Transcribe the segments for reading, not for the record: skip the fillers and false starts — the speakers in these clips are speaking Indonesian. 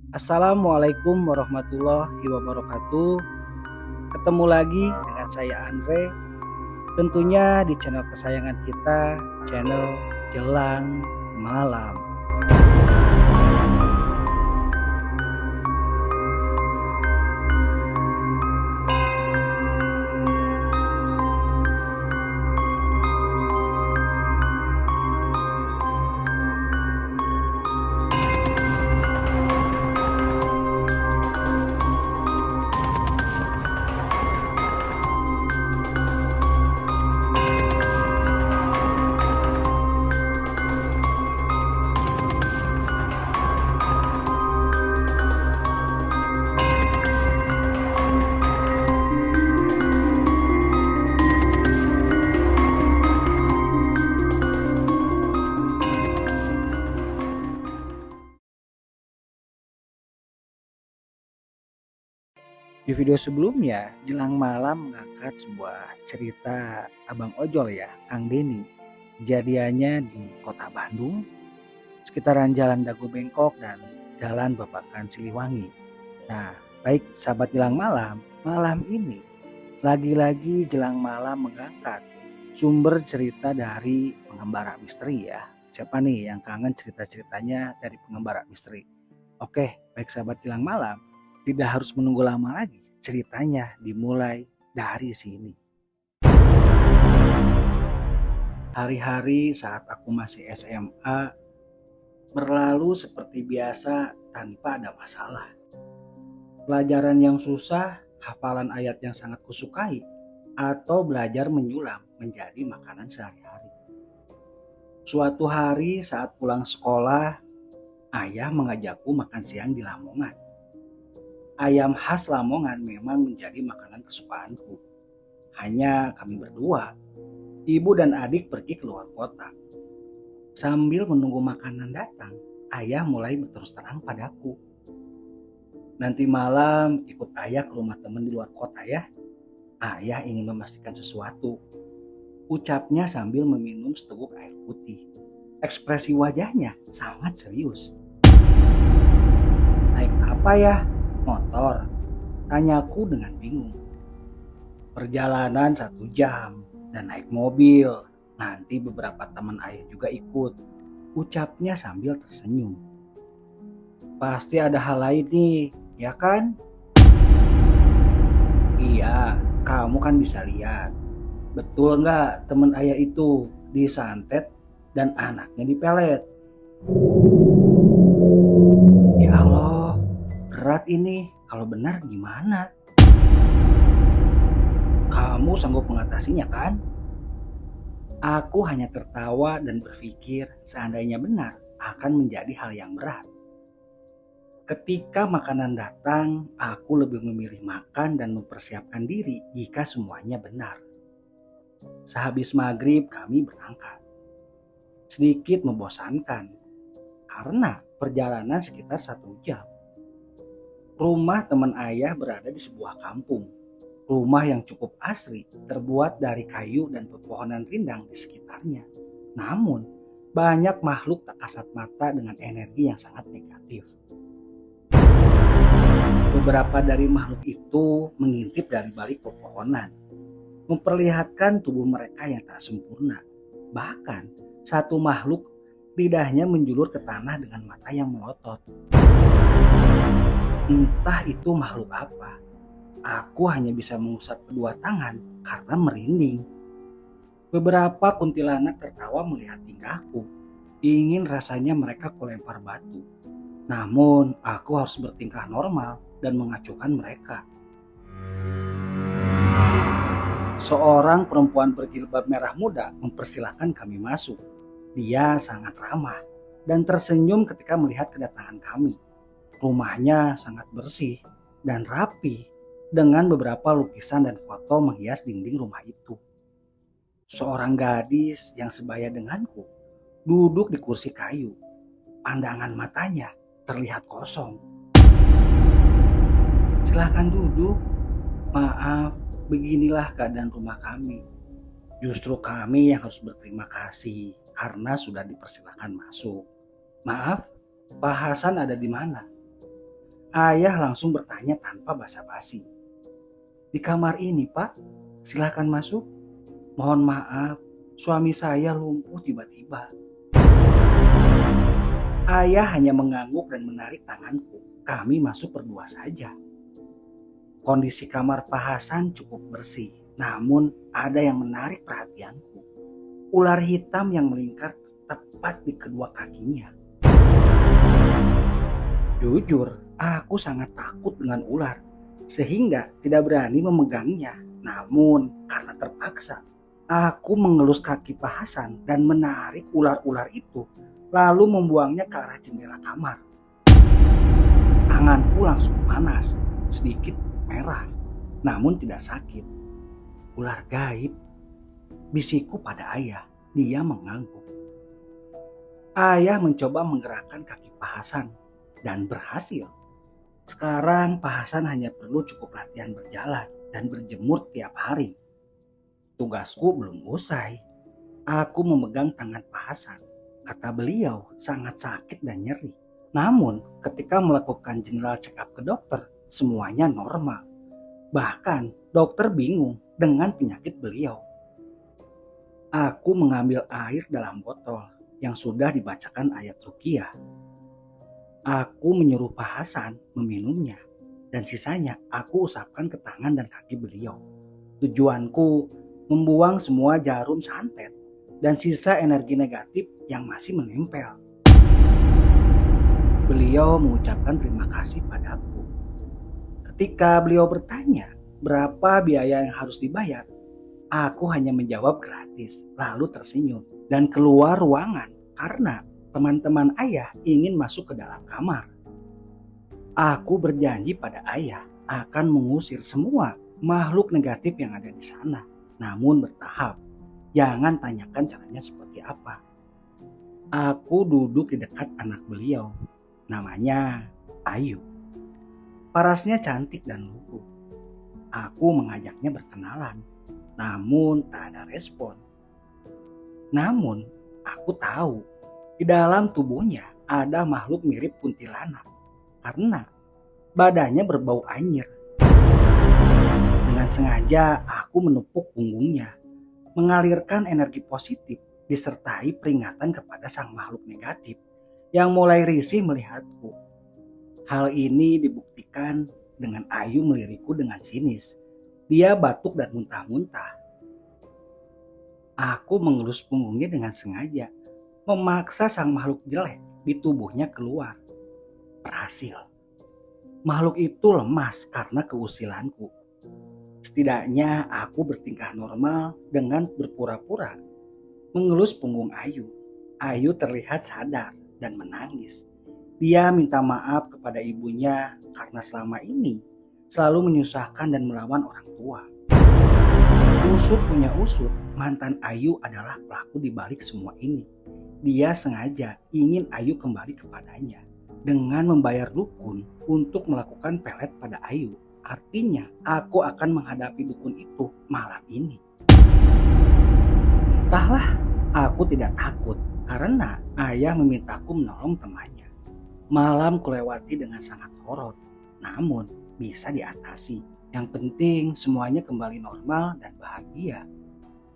Assalamualaikum warahmatullahi wabarakatuh. Ketemu lagi dengan saya Andre, tentunya di channel kesayangan kita, channel Jelang Malam. Di video sebelumnya, Jelang Malam mengangkat sebuah cerita Abang Ojol ya, Kang Denny. Kejadiannya di kota Bandung, sekitaran Jalan Dago Bengkok dan Jalan Babakan Siliwangi. Nah, baik sahabat Jelang Malam, malam ini lagi-lagi Jelang Malam mengangkat sumber cerita dari pengembara misteri ya. Siapa nih yang kangen cerita-ceritanya dari pengembara misteri? Oke, baik sahabat Jelang Malam, tidak harus menunggu lama lagi. Ceritanya dimulai dari sini. Hari-hari saat aku masih SMA berlalu seperti biasa tanpa ada masalah. Pelajaran yang susah, hafalan ayat yang sangat kusukai, atau belajar menyulam menjadi makanan sehari-hari. Suatu hari saat pulang sekolah, ayah mengajakku makan siang di Lamongan. Ayam khas Lamongan memang menjadi makanan kesukaanku. Hanya kami berdua, ibu dan adik pergi keluar kota. Sambil menunggu makanan datang, ayah mulai berterus terang padaku. Nanti malam ikut ayah ke rumah teman di luar kota ya. Ayah ingin memastikan sesuatu. Ucapnya sambil meminum seteguk air putih. Ekspresi wajahnya sangat serius. Naik apa ya? Motor, tanyaku dengan bingung. Perjalanan 1 jam dan naik mobil. Nanti beberapa teman ayah juga ikut. Ucapnya sambil tersenyum. Pasti ada hal lain nih, ya kan? Iya, kamu kan bisa lihat. Betul nggak teman ayah itu disantet dan anaknya dipelet? Ya Allah, berat ini. Kalau benar gimana? Kamu sanggup mengatasinya kan? Aku hanya tertawa dan berpikir seandainya benar akan menjadi hal yang berat. Ketika makanan datang, aku lebih memilih makan dan mempersiapkan diri jika semuanya benar. Sehabis maghrib kami berangkat. Sedikit membosankan karena perjalanan sekitar 1 jam. Rumah teman ayah berada di sebuah kampung. Rumah yang cukup asri, terbuat dari kayu dan pepohonan rindang di sekitarnya. Namun, banyak makhluk tak kasat mata dengan energi yang sangat negatif. Beberapa dari makhluk itu mengintip dari balik pepohonan, memperlihatkan tubuh mereka yang tak sempurna. Bahkan, satu makhluk lidahnya menjulur ke tanah dengan mata yang melotot. Entah itu makhluk apa. Aku hanya bisa mengusap kedua tangan karena merinding. Beberapa kuntilanak tertawa melihat tingkahku. Ingin rasanya mereka kulempar batu. Namun aku harus bertingkah normal dan mengacuhkan mereka. Seorang perempuan berjilbab merah muda mempersilahkan kami masuk. Dia sangat ramah dan tersenyum ketika melihat kedatangan kami. Rumahnya sangat bersih dan rapi dengan beberapa lukisan dan foto menghias dinding rumah itu. Seorang gadis yang sebaya denganku duduk di kursi kayu. Pandangan matanya terlihat kosong. Silahkan duduk. Maaf, beginilah keadaan rumah kami. Justru kami yang harus berterima kasih karena sudah dipersilakan masuk. Maaf, Pak Hasan ada di mana? Ayah langsung bertanya tanpa basa-basi. Di kamar ini, Pak, silakan masuk. Mohon maaf, suami saya lumpuh tiba-tiba. Ayah hanya mengangguk dan menarik tanganku. Kami masuk berdua saja. Kondisi kamar Pak Hasan cukup bersih, namun ada yang menarik perhatianku. Ular hitam yang melingkar tepat di kedua kakinya. Jujur, aku sangat takut dengan ular, sehingga tidak berani memegangnya. Namun, karena terpaksa, aku mengelus kaki Pak Hasan dan menarik ular-ular itu, lalu membuangnya ke arah jendela kamar. Tanganku langsung panas, sedikit merah, namun tidak sakit. Ular gaib, bisikku pada ayah. Dia mengangguk. Ayah mencoba menggerakkan kaki Pak Hasan dan berhasil. Sekarang Pak Hasan hanya perlu cukup latihan berjalan dan berjemur tiap hari. Tugasku belum usai. Aku memegang tangan Pak Hasan. Kata beliau sangat sakit dan nyeri. Namun ketika melakukan general check up ke dokter, semuanya normal. Bahkan dokter bingung dengan penyakit beliau. Aku mengambil air dalam botol yang sudah dibacakan ayat ruqyah. Aku menyuruh Pak Hasan meminumnya dan sisanya aku usapkan ke tangan dan kaki beliau. Tujuanku membuang semua jarum santet dan sisa energi negatif yang masih menempel. Beliau mengucapkan terima kasih padaku. Ketika beliau bertanya berapa biaya yang harus dibayar, aku hanya menjawab gratis, lalu tersenyum dan keluar ruangan karena teman-teman ayah ingin masuk ke dalam kamar. Aku berjanji pada ayah akan mengusir semua makhluk negatif yang ada di sana. Namun bertahap, jangan tanyakan caranya seperti apa. Aku duduk di dekat anak beliau, namanya Ayu. Parasnya cantik dan lugu. Aku mengajaknya berkenalan, namun tak ada respon. Namun aku tahu di dalam tubuhnya ada makhluk mirip kuntilanak karena badannya berbau anyir. Dengan sengaja aku menepuk punggungnya, mengalirkan energi positif disertai peringatan kepada sang makhluk negatif yang mulai risih melihatku. Hal ini dibuktikan dengan Ayu melirikku dengan sinis. Dia batuk dan muntah-muntah. Aku mengelus punggungnya dengan sengaja, memaksa sang makhluk jelek di tubuhnya keluar. Berhasil. Makhluk itu lemas karena keusilanku. Setidaknya aku bertingkah normal dengan berpura-pura mengelus punggung Ayu. Ayu terlihat sadar dan menangis. Dia minta maaf kepada ibunya karena selama ini selalu menyusahkan dan melawan orang tua. Usut punya usut, mantan Ayu adalah pelaku di balik semua ini. Dia sengaja ingin Ayu kembali kepadanya dengan membayar dukun untuk melakukan pelet pada Ayu. Artinya aku akan menghadapi dukun itu malam ini. Entahlah, aku tidak takut karena ayah memintaku menolong temannya. Malam kulewati dengan sangat horor, namun bisa diatasi. Yang penting semuanya kembali normal dan bahagia.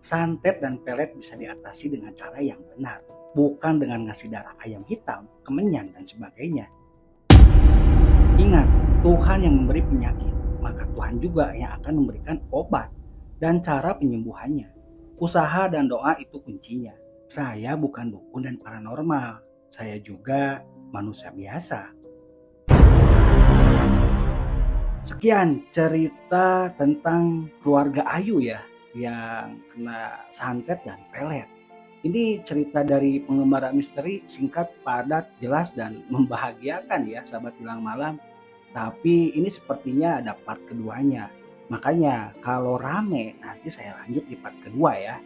Santet dan pelet bisa diatasi dengan cara yang benar, bukan dengan ngasih darah ayam hitam, kemenyan dan sebagainya. Ingat, Tuhan yang memberi penyakit, maka Tuhan juga yang akan memberikan obat dan cara penyembuhannya. Usaha dan doa itu kuncinya. Saya bukan dukun dan paranormal, saya juga manusia biasa. Sekian cerita tentang keluarga Ayu ya yang kena santet dan pelet. Ini cerita dari pengembara misteri, singkat, padat, jelas dan membahagiakan ya sahabat Bilang Malam. Tapi ini sepertinya ada part keduanya. Makanya kalau rame nanti saya lanjut di part kedua ya.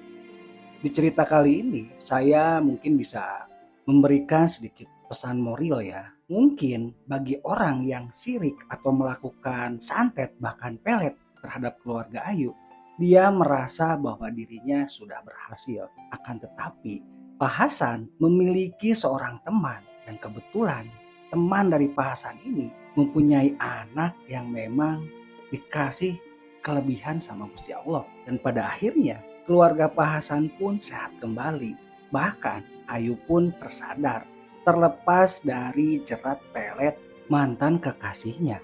Di cerita kali ini saya mungkin bisa memberikan sedikit pesan moral ya. Mungkin bagi orang yang sirik atau melakukan santet bahkan pelet terhadap keluarga Ayu, dia merasa bahwa dirinya sudah berhasil. Akan tetapi Pak Hasan memiliki seorang teman dan kebetulan teman dari Pak Hasan ini mempunyai anak yang memang dikasih kelebihan sama Gusti Allah. Dan pada akhirnya keluarga Pak Hasan pun sehat kembali. Bahkan Ayu pun tersadar, terlepas dari jerat pelet mantan kekasihnya.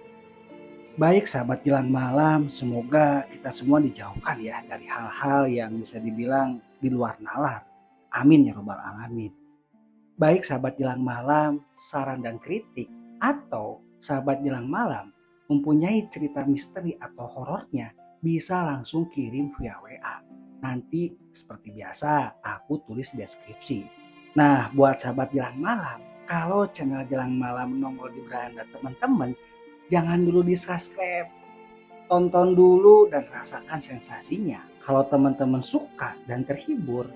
Baik sahabat Jelang Malam, semoga kita semua dijauhkan ya dari hal-hal yang bisa dibilang di luar nalar. Amin ya robbal alamin. Baik sahabat Jelang Malam, saran dan kritik, atau sahabat Jelang Malam mempunyai cerita misteri atau horornya, bisa langsung kirim via WA. Nanti seperti biasa aku tulis di deskripsi. Nah, buat sahabat Jelang Malam, kalau channel Jelang Malam nongol di beranda teman-teman, jangan dulu di subscribe. Tonton dulu dan rasakan sensasinya. Kalau teman-teman suka dan terhibur,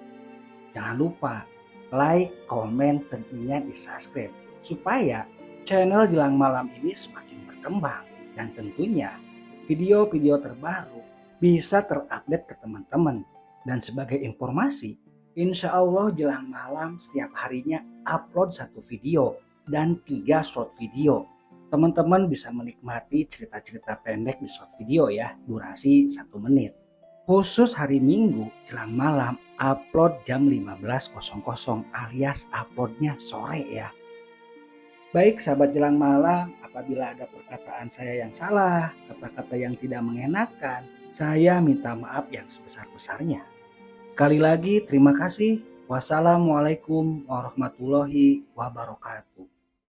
jangan lupa like, komen, tentunya di subscribe. Supaya channel Jelang Malam ini semakin berkembang. Dan tentunya video-video terbaru bisa terupdate ke teman-teman. Dan sebagai informasi, insya Allah Jelang Malam setiap harinya upload 1 video dan 3 short video. Teman-teman bisa menikmati cerita-cerita pendek di short video ya, durasi 1 menit. Khusus hari Minggu Jelang Malam upload jam 15.00 alias uploadnya sore ya. Baik sahabat Jelang Malam, apabila ada perkataan saya yang salah, kata-kata yang tidak mengenakan, saya minta maaf yang sebesar-besarnya. Sekali lagi terima kasih. Wassalamualaikum warahmatullahi wabarakatuh.